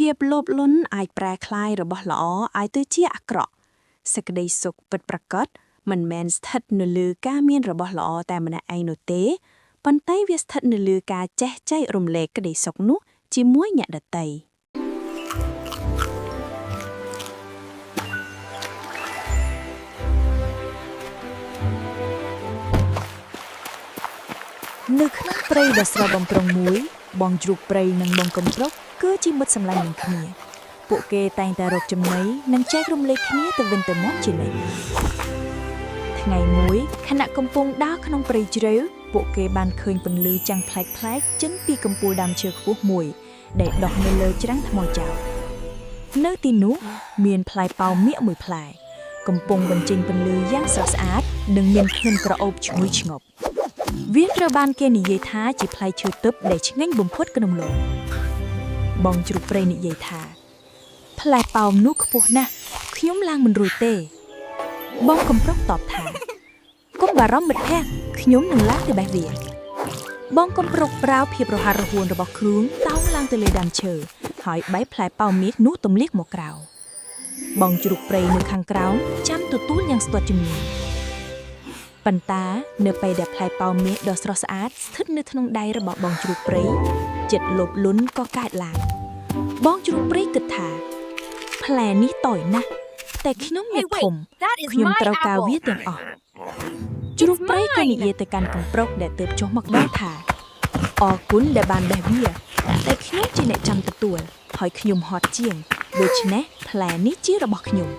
ភាពលោភលន់អាចប្រែក្លាយរបស់ល្អឲ្យទៅជាអាក្រក់សេចក្តីសុខពិតប្រាកដមិនមែនស្ថិតនៅលើការមានរបស់ល្អតែម្នាក់ឯងនោះទេប៉ុន្តែវាស្ថិតនៅលើការចេះចែករំលែកក្តីសុខនោះជាមួយអ្នកដទៃនៅក្នុងព្រៃដ៏ស្រស់បំព្រងមួយបងជ្រូកព្រៃនិងបងកំប្រុកគឺជាមិត្តសម្លាញ់នឹងគ្នាពួកគេតែងតែរកចំណីនិងចែករំលែកគ្នាទៅវិញទៅមកជានិច្ចថ្ងៃមួយខណៈកំពុងដើរក្នុងព្រៃជ្រៅពួកគេបានឃើញពន្លឺចាំងប្លែកៗចេញពីកំពូលដើមឈើខ្ពស់មួយដែលដុះនៅលើច្រាំងថ្មចោលនៅទីនោះមានផ្លែប៉ោមមាសមួយផ្លែកំពុងបញ្ចេញពន្លឺយ៉ាងស្រស់ស្អាតនិងមានក្លិនក្រអូបឈ្ងុយឈ្ងប់វាត្រូវបានគេនិយាយថាជាផ្លែឈើទិព្វដែលឆ្ងាញ់បំផុតក្នុងលោកបងជ្រូកព្រៃនិយាយថាផ្លែប៉ោមនោះខ្ពស់ណាស់ខ្ញុំឡើងមិនរួចទេបងកំប្រុកតបថាកុំបារម្ភមិត្តភក្តិខ្ញុំនឹងឡើងទៅបេះវាបងកំប្រុកប្រើភាពរហ័សរហួនរបស់ខ្លួនតោងឡើងទៅលើដើមឈើហើយបេះផ្លែប៉ោមមាសនោះទម្លាក់មកក្រៅបងជ្រូកព្រៃនៅខាងក្រោមចាំទទួលយ៉ាងស្ទាត់ជំនាញប៉ុន្តែនៅពេលដែលផ្លែប៉ោមមាសដ៏ស្រស់ស្អាតស្ថិតនៅក្នុងដៃរបស់បងជ្រូកព្រៃចិត្តលោភលន់ក៏កើតឡើងបងជ្រូកព្រៃគិតថាផ្លែនេះតូចណាស់តែខ្ញុំអ្នកធំខ្ញុំត្រូវការវាទាំងអស់ជ្រូកព្រៃក៏និយាយទៅកាន់កំប្រុកដែលទើបចុះមកដល់ថាអរគុណដែលបានបេះវាតែខ្ញុំជាអ្នកចាំទទួលហើយខ្ញុំហត់ជាងដូច្នេះផ្លែនេះជារបស់ខ្ញុំ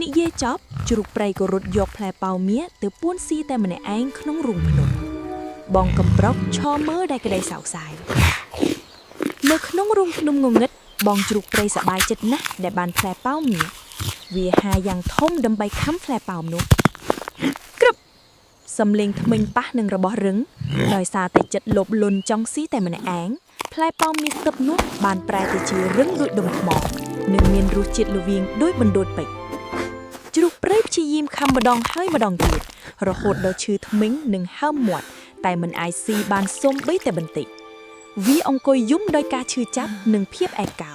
និយាយចប់ជ្រូកព្រៃក៏រត់យកផ្លែប៉ោមមាសទៅពួនស៊ីតែម្នាក់ឯងក្នុងរូងភ្នំបងកំប្រុកឈរមើលដែលក្តីសោកសៅនៅក្នុងរូងភ្នំងងឹតបងជ្រូកព្រៃសប្បាយចិត្តណាស់ដែលបានផ្លែប៉ោមមាសវាហាយ៉ាងធំដើម្បីខំផ្លែប៉ោមនោះក្រឹបសំលេងធ្មេញប៉ះនឹងរបស់រឹងដោយសារតែចិត្តលោភលន់ចង់ស៊ីតែម្នាក់ឯងផ្លែប៉ោមមាសទិព្វនោះបានប្រែទៅជារឹងដូចដុំថ្មនិងមានរសជាតិល្វីងដូចបណ្ដូតពេជ្រជ្រូកព្រៃព្យាយាមខំម្ដងហើយម្ដងទៀតរហូតដល់ឈឺធ្មេញនិងហើមមាត់តែមិនអាចស៊ីបានសូម្បីតែបន្តិចវាអង្គុយយំដោយការឈឺចាប់និងភាពឯកោ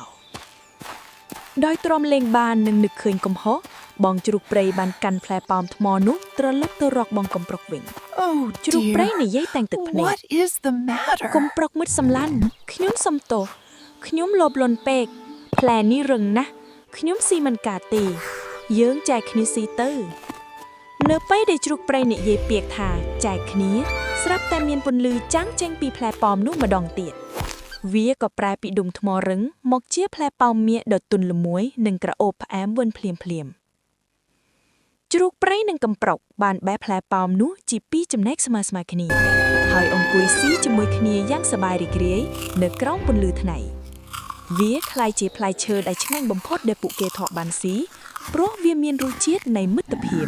ដោយទ្រាំលេងបាននិងនឹកឃើញកំហុសបងជ្រូកព្រៃបានកាន់ផ្លែប៉ោមថ្មនោះត្រឡប់ទៅរកបងកំប្រុកវិញជ្រូកព្រៃនិយាយតែងទឹកភ្នែកកំប្រុកមិត្តសម្លាញ់ខ្ញុំសុំទោសខ្ញុំលោភលន់ពេកផ្លែនេះរឹងណាស់ខ្ញុំស៊ីមិនកើតទេយើងចែកគ្នាស៊ីទៅនៅពេលដែលជ្រូកព្រៃនិយាយពាក្យថាចែកគ្នាស្រាប់តែមានពន្លឺចាំងចេញពីផ្លែប៉ោមនោះម្ដងទៀតវាក៏ប្រែពីដុំថ្មរឹងមកជាផ្លែប៉ោមមាសដ៏ទន់ល្មួយនិងក្រអូបផ្អែមវិនភ្លាមជ្រូកព្រៃនិងកំប្រុកបានបេះផ្លែប៉ោមនោះជាពីរចំណែកស្មើៗគ្នាហើយអង្គុយស៊ីជាមួយគ្នាយ៉ាងសប្បាយរីករាយនៅក្រោមពន្លឺថ្ងៃវាคล้ายជាផ្លែឈើដែលឆ្ងាញ់បំផុតដែលពួកគេធ្លាប់បានស៊ីព្រោះវាមានរសជាតិនៃមិត្តភាព